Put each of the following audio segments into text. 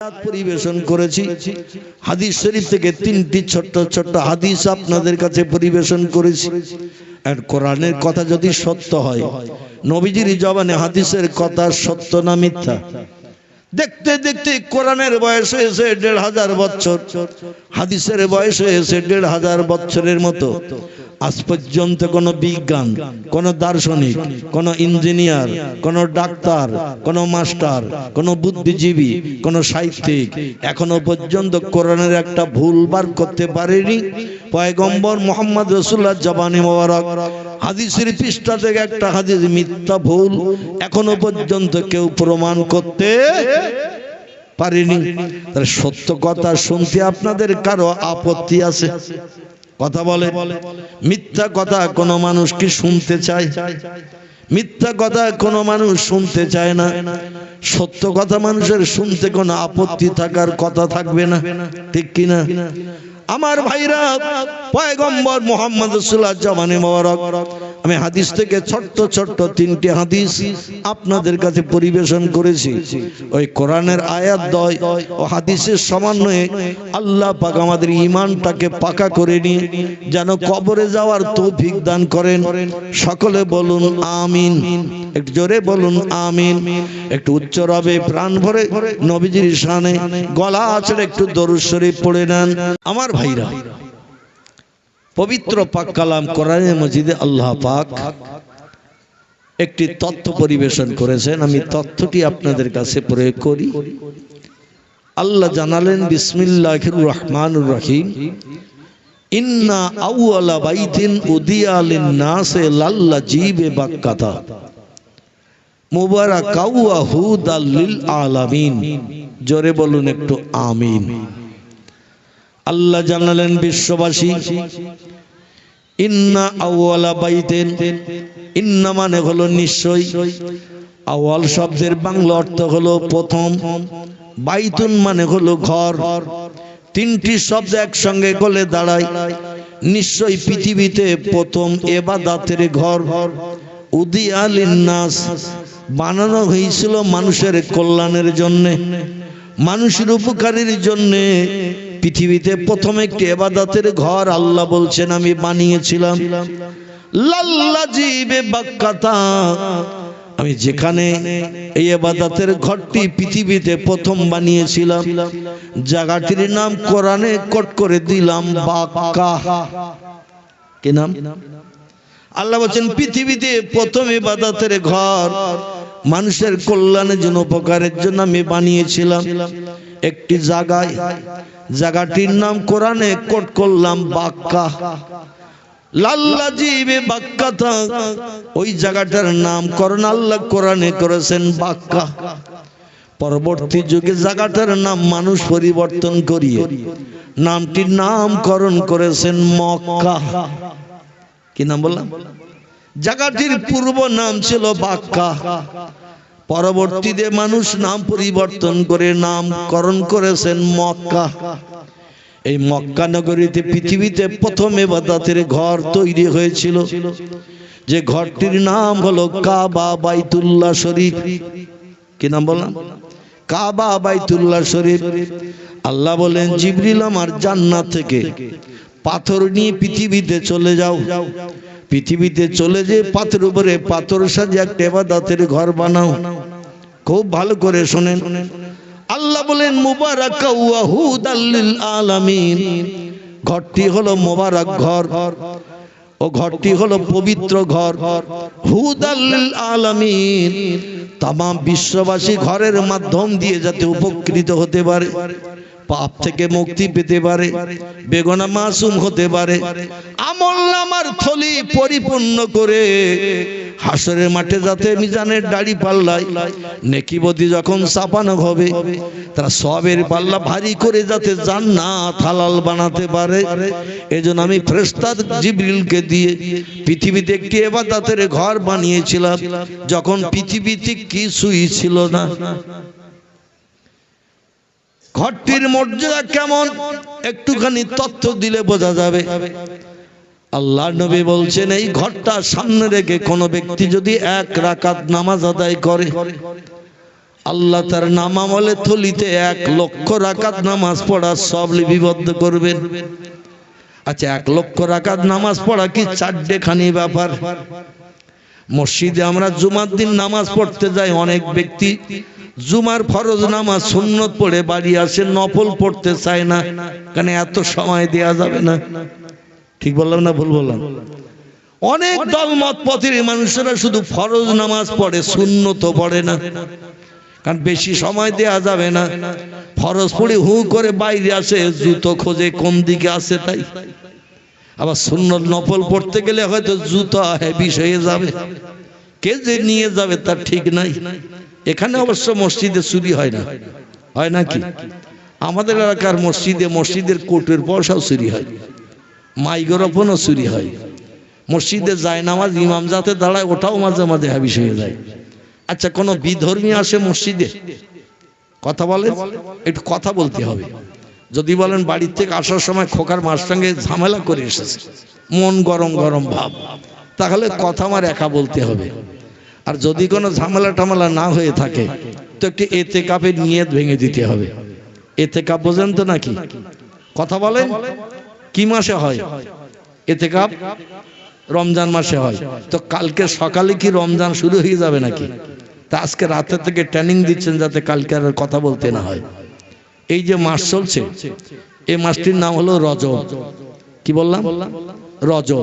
পরিবেশন করেছি। হাদিস শরীফ থেকে তিনটি ছোট্ট ছোট্ট হাদিস আপনাদের কাছে পরিবেশন করেছি। আর কোরআনের কথা যদি সত্য হয়, নবীজির জবানে হাদিসের কথা সত্য না মিথ্যা? দেখতে দেখতে কোরআনের বয়স হয়েছে ১৫০০ বছর, হাদিসের বয়স হয়েছে ১৫০০ বছরের মতো। আজ পর্যন্ত কোনো বিজ্ঞান, কোনো দার্শনিক, কোনো ইঞ্জিনিয়ার, কোনো ডাক্তার, কোনো মাস্টার, কোনো বুদ্ধিজীবী, কোনো সাহিত্যিক এখনো পর্যন্ত কোরআনের একটা ভুল বার করতে পারেনি। পয়গম্বর মুহাম্মদ রাসূলুল্লাহ জবানে মোবারক হাদিসের পৃষ্ঠা থেকে একটা হাদিস মিথ্যা ভুল এখনো পর্যন্ত কেউ প্রমাণ করতে পারেনি। তাহলে সত্য কথা শুনতে আপনাদের কারো আপত্তি আছে? কথা বলে। মিথ্যা কথা কোনো মানুষ কি শুনতে চায়? মিথ্যা কথা কোনো মানুষ শুনতে চায় না। সত্য কথা মানুষের শুনতে কোনো আপত্তি থাকার কথা থাকবে না, ঠিক কিনা? আমার ভাইরা, পয়গম্বর মুহাম্মদ রাসূলুল্লাহ জবানে মোবারক আমি হাদিস থেকে ছোট্ট ছোট্ট তিনটি হাদিস আপনাদের কাছে পরিবেশন করেছি। ওই কোরআনের আয়াত দয় ও হাদিসের সমন্বয়ে আল্লাহ পাক আমাদের ঈমানটাকে পাকা করে নিয়ে যেন কবরে যাওয়ার তৌফিক দান করেন। সকলে বলুন আমিন। একটু জোরে বলুন আমিন। একটু উচ্চ রবে প্রাণ ভরে নবীজির শানে গলা আছড়ে একটু দরুদ শরীফ পড়ে নেন। আমার ভাইরা, পবিত্র পাক কালাম কোরআনে মজিদে আল্লাহ পাক একটি তথ্য পরিবেশন করেছেন। আমি তথ্যটি আপনাদের কাছে প্রয়োগ করি। আল্লাহ জানালেন, বিসমিল্লাহির রহমানির রহিম, ইন্না আউয়ালা বাইতিন উদিয়া লিন-নাসি লাল্লাযী বাক্কাতা মুবারাকাও ওয়া হুদাল লিল আলামিন। জোরে বলুন একটু আমিন। আল্লাহ জানালেন বিশ্ববাসী, ইন্না আউয়ালা বাইতিন, ইন্না মানে হলো নিশ্চয়, আওয়াল শব্দের বাংলা অর্থ হলো প্রথম, বাইতুন মানে হলো ঘর। তিনটি শব্দ একসঙ্গে গলে দাঁড়ায়। নিশ্চয় পৃথিবীতে প্রথম ইবাদতের ঘর। উদিয়া লিন-নাস বানানো হয়েছিল মানুষের কল্যাণের জন্য, মানুষের উপকারের জন্য। পৃথিবীতে প্রথম একটি ইবাদতের ঘর আল্লাহ বলছেন আমি বানিয়েছিলাম। লাল্লাযী বাক্কাতা, আমি যেখানে এই ইবাদতের ঘরটি পৃথিবীতে প্রথম বানিয়েছিলাম, জায়গাটির নাম কোরআনে কোট করে দিলাম বাক্কা। কি নাম? আল্লাহ বলছেন পৃথিবীতে প্রথম ইবাদতের ঘর মানুষের কল্যাণের জন্য, উপকারের জন্য আমি বানিয়েছিলাম একটি জায়গায়, জায়গাটির নাম কোরআনে কোট করলাম বাক্কা। লাল্লাযী বাক্কাতা, ওই জায়গাটার নামকরণ আল্লাহ কোরআনে করেছেন বাক্কা। পরবর্তী যুগে জায়গাটার নাম মানুষ পরিবর্তন করিয়ে নামটির নামকরণ করেছেন মক্কা। কি নাম বললাম? জায়গাটির পূর্ব নাম ছিল বাক্কা, পরবর্তীতে মানুষ নাম পরিবর্তন করে নামকরণ করেছেন মক্কা। এই মক্কা নগরীতে পৃথিবীতে প্রথম ইবাদতের ঘর তৈরি হয়েছিল, যে ঘরটির নাম হলো কাবা বাইতুল্লাহ শরীফ। কি নাম বললাম? কাবা বাইতুল্লাহ শরীফ। আল্লাহ বলেন, জিবরিল আমার জান্নাত থেকে পাথর নিয়ে পৃথিবীতে চলে যাও, পৃথিবীতে চলে যে পাথর উপরে পাথর সাজিয়ে একটা ইবাদতের ঘর বানাও। খুব ভালো করে শোনেন। আল্লাহ বলেন মুবারাকাও ওয়া হুদাল লিল আলামিন, ঘরটি হলো মোবারক ঘর, ও ঘরটি হলো পবিত্র ঘর। হুদাল লিল আলামিন, तमाम বিশ্ববাসী ঘরের মাধ্যম দিয়ে যাতে উপকৃত হতে পারে, পাপ থেকে মুক্তি পেতে পারে, বেগুনাহ মাসুম হতে পারে, আমলনামার থলি পরিপূর্ণ করে হাসরের মাঠে যাতে মিজানের দাড়ি পাল্লায় নেকি বদি যখন চাপানো হবে, তারা সবের পাল্লা ভারী করে যাতে জান্নাত হালাল বানাতে পারে। এজন্য আমি ফেরেশতা জিবরিলকে দিয়ে পৃথিবীতে একটি ইবাদতের ঘর বানিয়েছিলাম, যখন পৃথিবীতে কিছুই ছিল না। ঘরটির মর্যাদা কেমন একটুখানি তথ্য দিলে বোঝা যাবে। আল্লাহ নবী বলছেন, এই ঘরটা সামনে রেখে কোনো ব্যক্তি যদি 1 রাকাত নামাজ আদায় করে, আল্লাহ তার নাম আমলে থলিতে 1 লক্ষ রাকাত নামাজ পড়ার সব লিপিবদ্ধ করবেন। আচ্ছা, 1 লক্ষ রাকাত নামাজ পড়া কি চারটেখানি ব্যাপার? মসজিদে আমরা জুমার দিন নামাজ পড়তে যাই, অনেক ব্যক্তি জুমার ফরজ নামাজ সুন্নত পড়ে বাড়ি আসে, নফল পড়তে চায় না, কারণ এত সময় দেয়া যাবে না। ঠিক বললাম না ভুল বললাম? অনেক দলমত পথের মানুষেরা শুধু ফরজ নামাজ পড়ে, সুন্নত পড়ে না, কারণ বেশি সময় দেয়া যাবে না। ফরজ পড়ে হু করে বাইরে আসে, জুতো খোঁজে কোন দিকে আছে তাই। আবার সুন্নত নফল পড়তে গেলে হয়তো জুতো হেভি হয়ে যাবে, কে যে নিয়ে যাবে তার ঠিক নাই। এখানে অবশ্য মসজিদে চুরি হয় না, হয় নাকি? আমাদের এলাকার মসজিদে মসজিদের কোর্টের পয়সাও চুরি হয়, মাইক্রোফোনও চুরি হয়। মসজিদে যায় নামাজ ইমাম যাতে দাঁড়ায় ওটাও মাঝে মাঝে হাবিস হয়ে যায়। আচ্ছা, কোন বিধর্মী আসে মসজিদে, কথা বলে, একটু কথা বলতে হবে। যদি বলেন বাড়ির থেকে আসার সময় খোকার মার সঙ্গে ঝামেলা করে এসেছে, মন গরম গরম ভাব, তাহলে কথা আমার একা বলতে হবে। আর যদি কোনো ঝামেলা টামেলা না হয়ে থাকে তো একটি এতেকাপের নিয়ত ভেঙে দিতে হবে। এতেকাপ বোঝেন তো নাকি? কথা বলেন, কি মাসে হয় এতেকাপ? রমজান মাসে হয়। তো কালকে সকালে কি রমজান শুরু হয়ে যাবে নাকি? তা আজকে রাতে থেকে ট্রেনিং দিচ্ছেন যাতে কালকে আর কথা বলতে না হয়। এই যে মাস চলছে, এই মাসটির নাম হলো রজব। কি বললাম? রজব।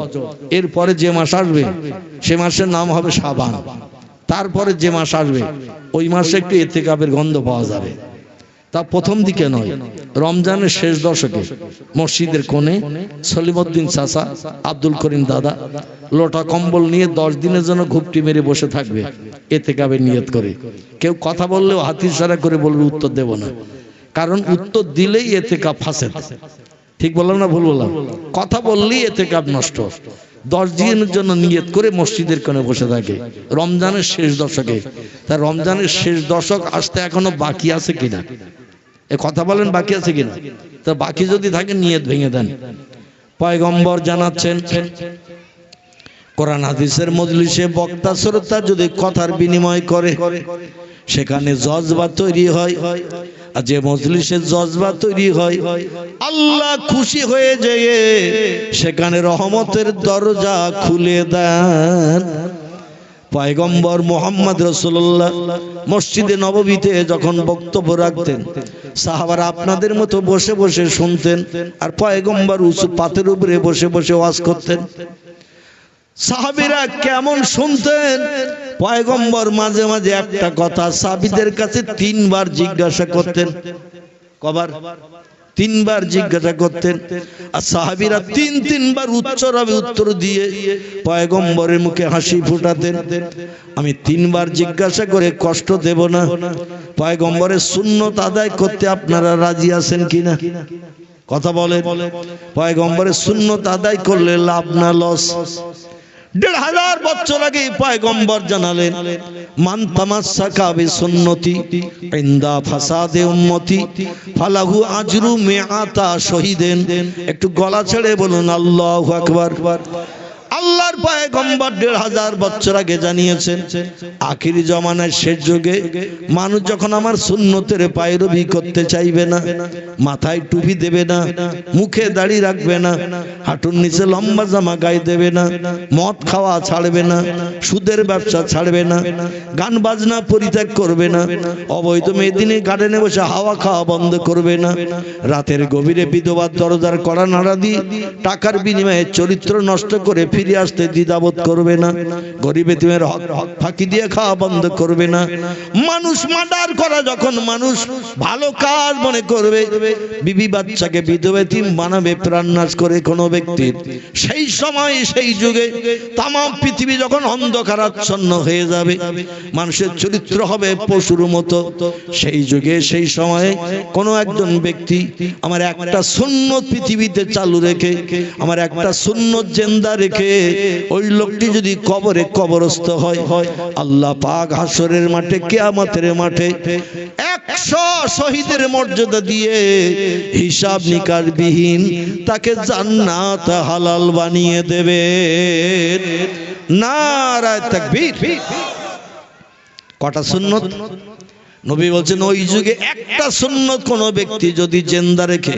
এরপরে যে মাস আসবে সে মাসের নাম হবে শাবান। তারপরে যে মাস আসবে ওই মাসে একটু ইতিকাফের গন্ধ পাওয়া যাবে। তা প্রথম দিকে নয়, রমজানের শেষ দশকে মসজিদের কোণে সলিমউদ্দিন চাচা, আব্দুল করিম দাদা লোটা কম্বল নিয়ে 10 দিনের জন্য ঘুপটি মেরে বসে থাকবে ইতিকাফের নিয়ত করে। কেউ কথা বললেও হাত ইশারা করে বলবে উত্তর দেব না, কারণ উত্তর দিলেই ইতিকাফ ফাসেদ। ঠিক বললাম না ভুল বললাম? কথা বললেই ইতিকাফ নষ্ট। 10 দিনের জন্য নিয়ত করে মসজিদের কোণে বসে থাকে রমজানের শেষ দশকে। তা রমজানের শেষ দশক আসতে এখনো বাকি আছে কিনা? এ কথা বলেন, বাকি আছে কিনা? তা বাকি যদি থাকে নিয়ত ভেঙে দেন। পয়গম্বর জানাচ্ছেন, কোরআন হাদিসের মজলিসে বক্তা শ্রোতা যদি কথার বিনিময় করে সেখানে জজবা তৈরি হয়, আর যে মজলিসে জজবা তৈরি হয় আল্লাহ খুশি হয়ে যায়, সেখানে রহমতের দরজা খুলে দেন। পয়গম্বর মুহাম্মদ রাসূলুল্লাহ মসজিদে নববীতে যখন বক্তব্য রাখতেন, সাহাবারা আপনাদের মতো বসে বসে শুনতেন, আর পয়গম্বর উঁচু পাতের উপরে বসে বসে ওয়াজ করতেন। সাহাবীরা কেমন শুনতেন? পয়গম্বর মাঝে মাঝে একটা কথা সাহাবীদের কাছে 3 বার জিজ্ঞাসা করতেন। কবার? 3 বার জিজ্ঞাসা করতেন, আর সাহাবীরা 3 বার উচ্চভাবে উত্তর দিয়ে পয়গম্বরের মুখে হাসি ফোটাতেন। আমি 3 বার জিজ্ঞাসা করে কষ্ট দেব না, পয়গম্বরের সুন্নত আদায় করতে আপনারা রাজি আছেন কিনা? কথা বলেন। পয়গম্বরের সুন্নত আদায় করলে লাভ না লস? 1500 বছর আগে পয়গম্বর জানালেন, মান তামাসসাকা বিসুন্নতি ইনদা ফাসাদে উম্মতি ফালাহু আজরু মিআতা শহীদেন। একটু গলা ছেড়ে বলুন আল্লাহু আকবার। আল্লাহর পয়গম্বর 1500 বছর আগে জানিয়েছেন, আখিরি জামানার শেষ যুগে মানুষ যখন আমার সুন্নতের পায়রবি করতে চাইবে না, মাথায় টুপি দেবে না, মুখে দাড়ি রাখবে না, হাঁটুর নিচে লম্বা জামা গায়ে দেবে না, মদ খাওয়া ছাড়বে না, সুদের ব্যবসা ছাড়বে না, গান বাজনা পরিত্যাগ করবে না, অবৈধ মেদিনী গার্ডেনে বসে হাওয়া খাওয়া বন্ধ করবে না, রাতের গভীরে বিধবার দরজার কড়া নাড়া দিয়ে টাকার বিনিময়ে চরিত্র নষ্ট করে ফিরে আসতে দ্বিধাবোধ করবে না, গরিব এতিমের হক ফাঁকি দিয়ে খাওয়া বন্ধ করবে না, মানুষ মার্ডার করা যখন মানুষ ভালো কাজ মনে করবে, বিবি বাচ্চাকে বিধবা এতিম বানাবে প্রাণনাশ করে কোনো ব্যক্তি, সেই সময় সেই যুগে তাম পৃথিবী যখন অন্ধকারাচ্ছন্ন হয়ে যাবে, মানুষের চরিত্র হবে পশুর মতো, সেই যুগে সেই সময়ে কোনো একজন ব্যক্তি আমার একটা সুন্নত পৃথিবীতে চালু রেখে, আমার একটা সুন্নত জিন্দা রেখে ওই লোকটি যদি কবরে কবরস্থ হয়, আল্লাহ পাক হাসরের মাঠে কিয়ামতের মাঠে 100 শহীদের মর্যাদা দিয়ে হিসাব নিকাশ বিহীন তাকে জান্নাত হালাল বানিয়ে দেবে। নারায়ে তাকবীর। কটা সুন্নত? নবী বলছেন ওই যুগে একটা সুন্নত কোন ব্যক্তি যদি জিন্দা রেখে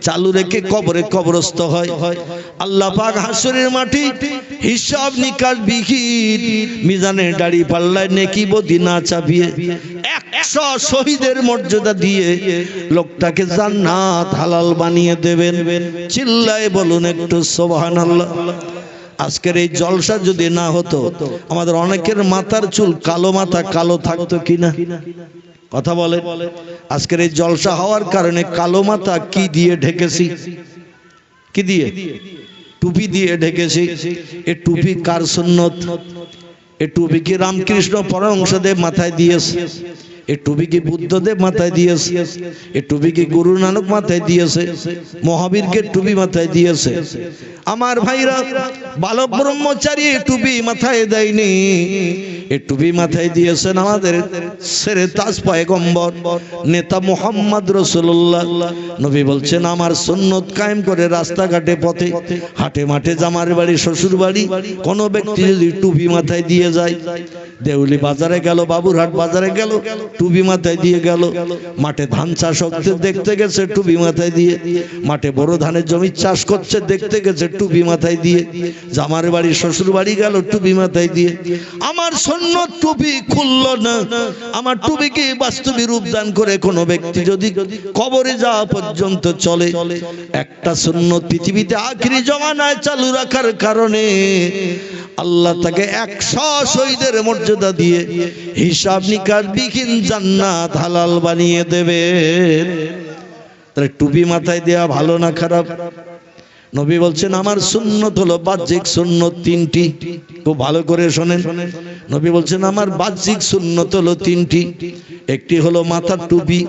চালু রেখে কবরে কবরস্থ হয়, আল্লাহ পাক হাসরের মাটি হিসাব নিকাশ বিহীন মিজানের দাড়ি পাল্লায় নেকি বদি না চাপিয়ে 100 শহীদের মর্যাদা দিয়ে লোকটাকে জান্নাত হালাল বানিয়ে দেবেন। চিল্লায় বলুন একটু সুবহানাল্লাহ। আজকের এই জলসা যদি না হতো আমাদের অনেকের মাথার চুল কালো, মাথা কালো থাকতো কিনা কথা বলে? আজকের এই জলসা হওয়ার কারণে কালো মাথা কি দিয়ে ঢেকেছি? কি দিয়ে? টুপি দিয়ে ঢেকেছি। এই টুপি কার সুন্নত? এই টুপি কি রামকৃষ্ণ পরমহংসদেব মাথায় দিয়েছে? এই টুপি কি বুদ্ধদেব মাথায় দিয়েছে? এই টুপি কি গুরু নানক মাথায় দিয়েছে? মহাবীরকে টুপি মাথায় দিয়েছে? আমার ভাইরা, বালক ব্রহ্মচারী টুপি মাথায় দেয়নি, এই টুপি মাথায় দিয়েছেন আমাদের সেরে তাজ পয়গম্বর নেতা মুহাম্মদ রাসূলুল্লাহ। নবী বলছেন আমার সুন্নত কায়েম করে রাস্তাঘাটে পথে হাটে মাঠে জামার বাড়ি শ্বশুর বাড়ি কোন ব্যক্তি যদি টুপি মাথায় দিয়ে যায়, দেউলি বাজারে গেল, বাবুরহাট বাজারে গেল, টুপি মাথায় দিয়ে গেল, মাঠে ধান চাষ করতে দেখতে গেছে টুপি মাথায় দিয়ে, মাঠে বড় ধানের জমি চাষ করছে দেখতে গেছে টুপি মাথায় দিয়ে, জামার বাড়ি শ্বশুর বাড়ি গেল টুপি মাথায় দিয়ে, আমার সুন্নত টুপি খুলল না। আমার টুপিকে বাস্তবে রূপদান করে কোন ব্যক্তি যদি কবরে যাওয়া পর্যন্ত চলে, একটা সুন্নত পৃথিবীতে আখিরি জমানায় চালু রাখার কারণে আল্লাহ তাকে 100 শহীদের মর্যাদা দিয়ে হিসাব নিকাশ বিহীন জান্নাত হালাল বানিয়ে দেবে। তাহলে টুপি মাথায় দেওয়া ভালো না খারাপ? নবী বলছেন আমার সুন্নত হলো বাহ্যিক সুন্নত 3টি। খুব ভালো করে শোনেন, নবী বলছেন আমার বাহ্যিক সুন্নত হলো 3টি। একটি হলো মাথার টুপি,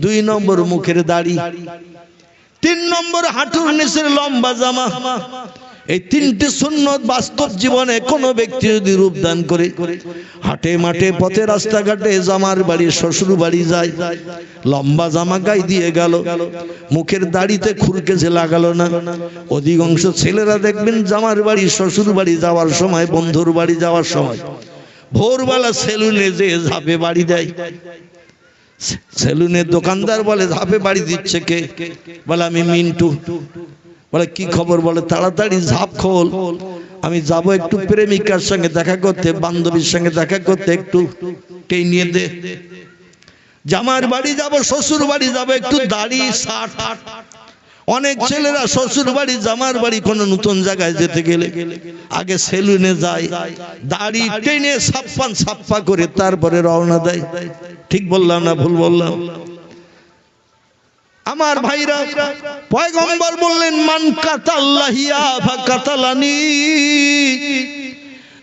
2 নম্বর মুখের দাড়ি, 3 নম্বর হাঁটুর নিচের লম্বা জামা। এই 3টি সুন্নত বাস্তব জীবনে কোন ব্যক্তি যদি রূপদান করে হাটে মাঠে পথে রাস্তাঘাটে জামার বাড়ি শ্বশুর বাড়ি যায়, লম্বা জামা গায়ে দিয়ে গেল, মুখের দাড়িতে খুরকেছে লাগালো না। অধিকাংশ ছেলেরা দেখবেন জামার বাড়ি শ্বশুর বাড়ি যাওয়ার সময়, বন্ধুর বাড়ি যাওয়ার সময় ভোরবেলা সেলুনে যে ঝাঁপে বাড়ি দেয়। সেলুনের দোকানদার বলে ঝাঁপে বাড়ি দিচ্ছে কে? বলে আমি মিন্টু। বলে কি খবর? বলে তাড়াতাড়ি ঝাঁপ খোল, আমি যাব একটু প্রেমিকার সঙ্গে দেখা করতে, বান্ধবীর সঙ্গে দেখা করতে, একটু টেই নিয়ে দে। জামার বাড়ি যাব, শ্বশুর বাড়ি যাব, একটু দাড়ি ষাট। অনেক ছেলেরা শ্বশুর বাড়ি জামার বাড়ি কোন নতুন জায়গায় যেতে গেলে আগে সেলুনে যায়, দাড়ি টেনে সাপ্পা করে তারপরে রওনা দেয়। ঠিক বললাম না ভুল বললাম? আমার ভাইরা, পয়গম্বর বললেন মান কাতাল্লাহিয়া ফাকাতালানি,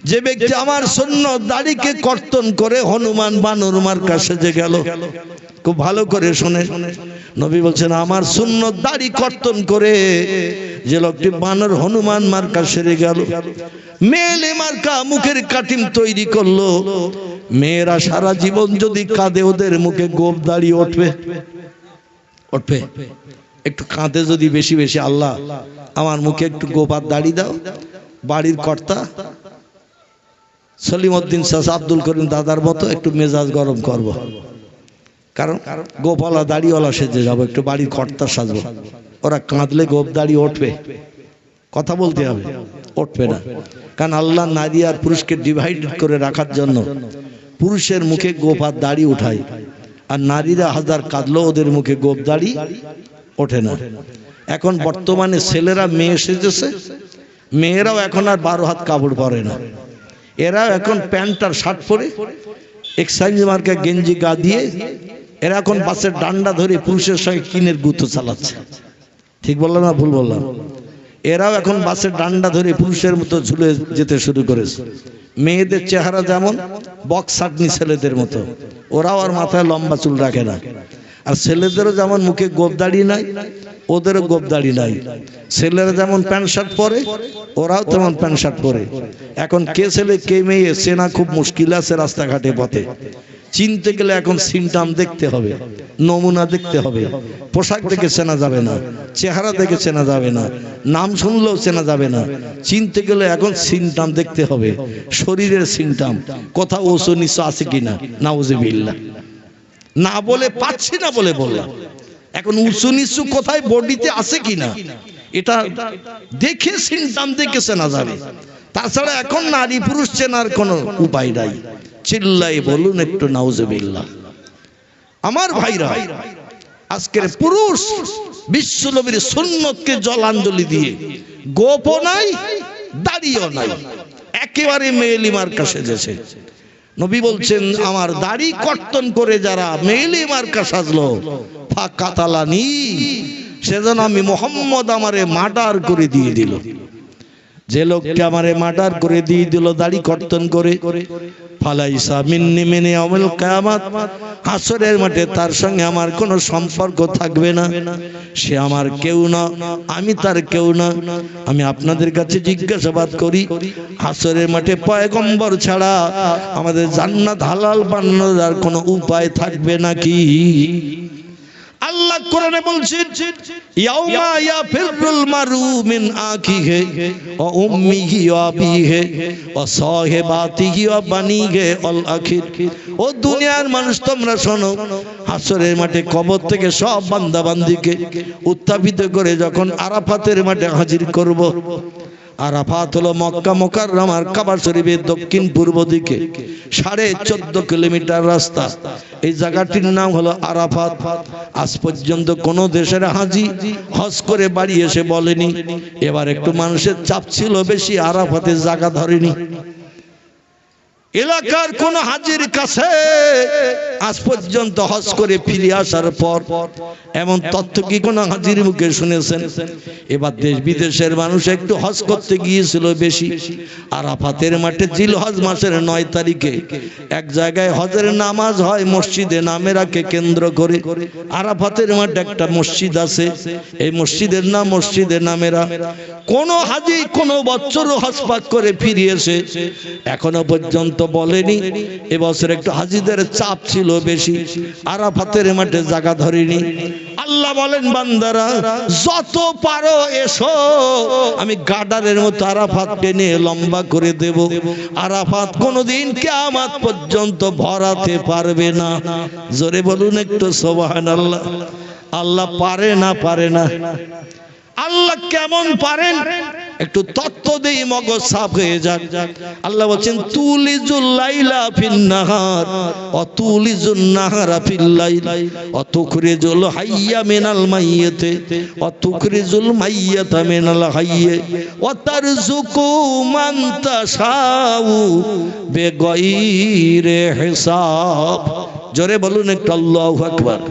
যে ব্যক্তি আমার সুন্নত দাড়িকে কর্তন করে হনুমান বানর মার্কা সেজে গেল। খুব ভালো করে শুনে, নবী বলছেন আমার সুন্নত দাড়ি কর্তন করে যে লোকটি বানর হনুমান মার্কা সেরে গেল। মেলে মার্কা মুখের কাটিম তৈরি করলো, মেয়েরা সারা জীবন যদি কাঁদে ওদের মুখে গোপ দাড়ি উঠবে। একটু কাঁদে যদি বেশি বেশি, আল্লাহ আমার মুখে একটু গোপার দাড়ি দাও। বাড়ির কর্তা সলিমউদ্দিন শাহ আব্দুল করিম দাদার মতো একটু মেজাজ গরম করব, কারণ গোপালা দাড়িওয়ালা সেজে যাবো, একটু বাড়ির কর্তা সাজবো। ওরা কাঁদলে গোপ দাড়ি উঠবে? কথা বলতে হবে, উঠবে না। কারণ আল্লাহ নারী আর পুরুষকে ডিভাইড করে রাখার জন্য পুরুষের মুখে গোপার দাড়ি উঠায়, আর নারীরা হাজার কাঁদলো ওদের মুখে গোপ দাড়ি ওঠে না। এখন বর্তমানে ছেলেরা মেয়ে সেজেছে, মেয়েরাও এখন আর 12 হাত কাপড় পরে না, এরা এখন প্যান্ট আর শার্ট পরে এক্সাইজ মার্কা গেঞ্জি গা দিয়ে এরা এখন বাসের ডান্ডা ধরে পুরুষের সঙ্গে কিনের গুতো চালাচ্ছে। ঠিক বললাম না ভুল বললাম? এরাও এখন বাসের ডান্ডা ধরে পুরুষের মতো ঝুলে যেতে শুরু করেছে। মেয়েদের চেহারা যেমন বক্স চাটনি ছেলেদের মতো, ওরাও আর মাথায় লম্বা চুল রাখে না। আর ছেলেদেরও যেমন মুখে গোপ দাড়ি নাই, ওদেরও গোপ দাড়ি নাই। ছেলেরা যেমন প্যান্ট শার্ট পরে, ওরাও তেমন প্যান্ট শার্ট পরে। এখন কে ছেলে কে মেয়ে চেনা খুব মুশকিল আছে রাস্তাঘাটে পথে। চিনতে গেলে এখন সিমটাম দেখতে হবে, নমুনা দেখতে হবে। পোশাক দেখে চেনা যাবে না, চেহারা দেখে চেনা যাবে না, নাম শুনলেও চেনা যাবে না। চিনতে গেলে এখন সিমটাম দেখতে হবে, শরীরের সিমটাম, কোথাও ওসু নিচু আছে কিনা, নাউজুবিল্লাহ। না বলে পাচ্ছি না বলে বললাম। এখন উঁচু নিচু কোথায় বডিতে আছে কিনা এটা দেখে সিনটাম দেখে চেনা যাবে, তাছাড়া এখন নারী পুরুষ চেনার কোনো উপায় নাই। চিল্লাই বলুন একটু নাউজুবিল্লাহ। আমার ভাইরা, আজকের পুরুষ বিশ্ব নবীর সুন্নতকে জলাঞ্জলি দিয়ে গোপও নাই দাড়িও নাই, একেবারে মেয়েলি মার্কা সেজেছে। নবী বলছেন আমার দাড়ি কর্তন করে যারা মেয়েলি মার্কা সাজলো ফাকাতালানি, সেজন্য আমি মুহাম্মদ আমারে মার্ডার করে দিয়ে দিল। যে লোককে আমারে মার্ডার করে দিয়ে দিল দাড়ি কর্তন করে, ফালাইসা মিন্নি মিন ইয়াউমিল কিয়ামাত, হাসরের মাঠে তার সঙ্গে আমার কোনো সম্পর্ক থাকবে না, সে আমার কেউ না, আমি তার কেউ না। আমি আপনাদের কাছে জিজ্ঞাসাবাদ করি, হাসরের মাঠে পয়গম্বর ছাড়া আমাদের জান্নাত হালাল বানানোর কোনো উপায় থাকবে নাকি? আল্লাহ কোরআনে বলছেন ইয়াউমা ইয়াফিরুল মারু মিন আখিহি ওয়া উম্মিহি ওয়া আবিহি ওয়া সাহিবাতিহি ওয়া বানিহি আল আখির। ও দুনিয়ার মানুষ তোমরা শোনো, হাসরের মাঠে কবর থেকে সব বান্দা বান্দীকে উত্থাপিত করে যখন আরাফাতের মাঠে হাজির করব। আরাফাত হলো মক্কা মুকাররমার কাবা শরীফের দক্ষিণ পূর্ব দিকে 14.5 কিলোমিটার রাস্তা। এই জায়গাটির নাম হলো আরাফাত। আজ পর্যন্ত কোন দেশের হাজি হজ করে বাড়ি এসে বলেনি এবার একটু মানুষের চাপ ছিল বেশি, আরাফাতে জায়গা ধরেনি। এলাকার কোন হাজির কাছে আজ পর্যন্ত হজ করে ফিরে আসার পর এমন তথ্য কি কোন হাজির মুখে শুনেছেন? এবার দেশ বিদেশের মানুষ একটু হজ করতে গিয়েছিল বেশি। আরাফাতের মাঠে জিলহজ মাসের 9 তারিখে এক জায়গায় হজের নামাজ হয় মসজিদে নামেরাকে কেন্দ্র করে। আরাফাতের মাঠে একটা মসজিদ আছে, এই মসজিদের নাম মসজিদে নামেরা। কোন হাজি কোন বছর হজ পাক করে ফিরে এসে এখনো পর্যন্ত বলেনি এবছর একটু হাজিদের চাপ ছিল বেশি, আরাফাতের মাঠে জায়গা ধরেনি। আল্লাহ বলেন বান্দারা যত পারো এসো, আমি গাডারের মতো আরাফাত টেনে লম্বা করে দেব। আরাফাত কোনদিন কিয়ামত পর্যন্ত ভরাতে পারবে না। জোরে বলুন একটু সুবহানাল্লাহ। আল্লাহ পারে না? পারে না? আল্লাহ কেমন পারেন একটু তত্ত্ব দেই, মগজ সাফ হয়ে যাক। আল্লাহ বলেন তুলিজুল লাইলা ফিন নাহার ওয়া তুলিজুন নাহারা ফিল লাইল ওয়া তুখরিজুল হাইয়া মিনাল মাইয়িতি ওয়া তুখরিজুল মাইয়াতা মিনাল হাইয়্যি ওয়া তারযুকু মান তাশাউ বিগাইরি হিসাব। জোরে বলুন একটু আল্লাহু আকবার।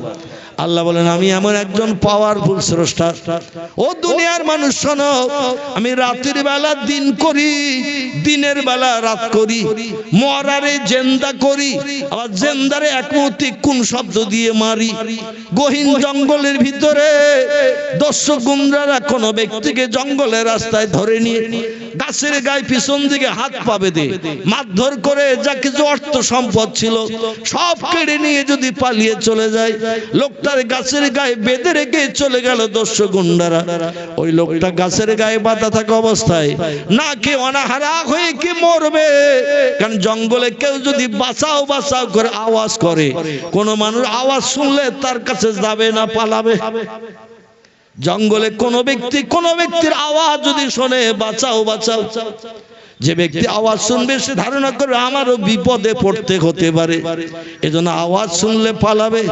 আল্লাহ বলেন আমি এমন একজন পাওয়ারফুল স্রষ্টা। ও দুনিয়ার মানুষ শোনো, আমি রাতের বেলা দিন করি, দিনের বেলা রাত করি, মরারে জিন্দা করি, আবার জিন্দারে এক মুহূর্তে কোন শব্দ দিয়ে মারি। গহীন জঙ্গলের ভিতরে দর্শক গুমরারা কোন ব্যক্তিকে জঙ্গলের রাস্তায় ধরে নিয়ে গাছের গায়ে পিছন দিকে হাত পা বেঁধে মারধর করে যা কিছু অর্থ সম্পদ ছিল সব কেড়ে নিয়ে যদি পালিয়ে চলে যায়, লোকটার গাছের গায়ে বেঁধে রেখে চলে গেল দর্শক গুন্ডারা। ওই লোকটা গাছের গায়ে বাঁধা থাকা অবস্থায় না কে অনাহারা হয়ে কি মরবে? কারণ জঙ্গলে কেউ যদি বাঁচাও বাঁচাও করে আওয়াজ করে, কোন মানুষ আওয়াজ শুনলে তার কাছে যাবে না, পালাবে। জঙ্গলে কোন ব্যক্তির আওয়াজ যদি শোনে বাঁচাও বাঁচাও, যে ব্যক্তি আওয়াজ শুনবে সে ধারণা করবে আমারও বিপদে পড়তে হতে পারে, এজন্য আওয়াজ শুনলে পালাবে।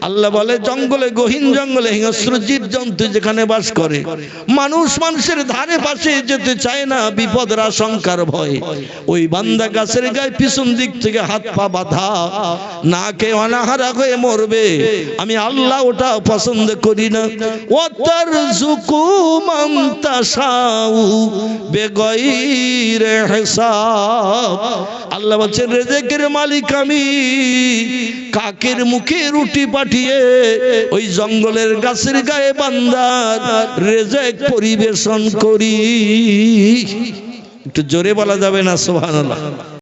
আল্লাহ বলে জঙ্গলে, গহীন জঙ্গলে হিংস্র জীব জন্তু যেখানে বাস করে, মানুষ মানুষের ধারে পাশে যেতে চায় না বিপদের আশঙ্কার ভয়ে। ওই বান্দা গাছের গায়ে পিছন দিক থেকে হাত পা বাঁধা, না কে অনাহারা হয়ে মরবে, আমি আল্লাহ ওটা পছন্দ করি না। ওয়াতারযুকু মান তাশাউ বিগাইরি হিসাব। আল্লাহ বলছেন রিজিকের মালিক আমি। কাকের মুখে রুটি পাঠিয়ে ওই জঙ্গলের গাছের গায়ে বান্দার রিজিক পরিবেশন করি। একটু জোরে বলা যাবে না সুবহানাল্লাহ?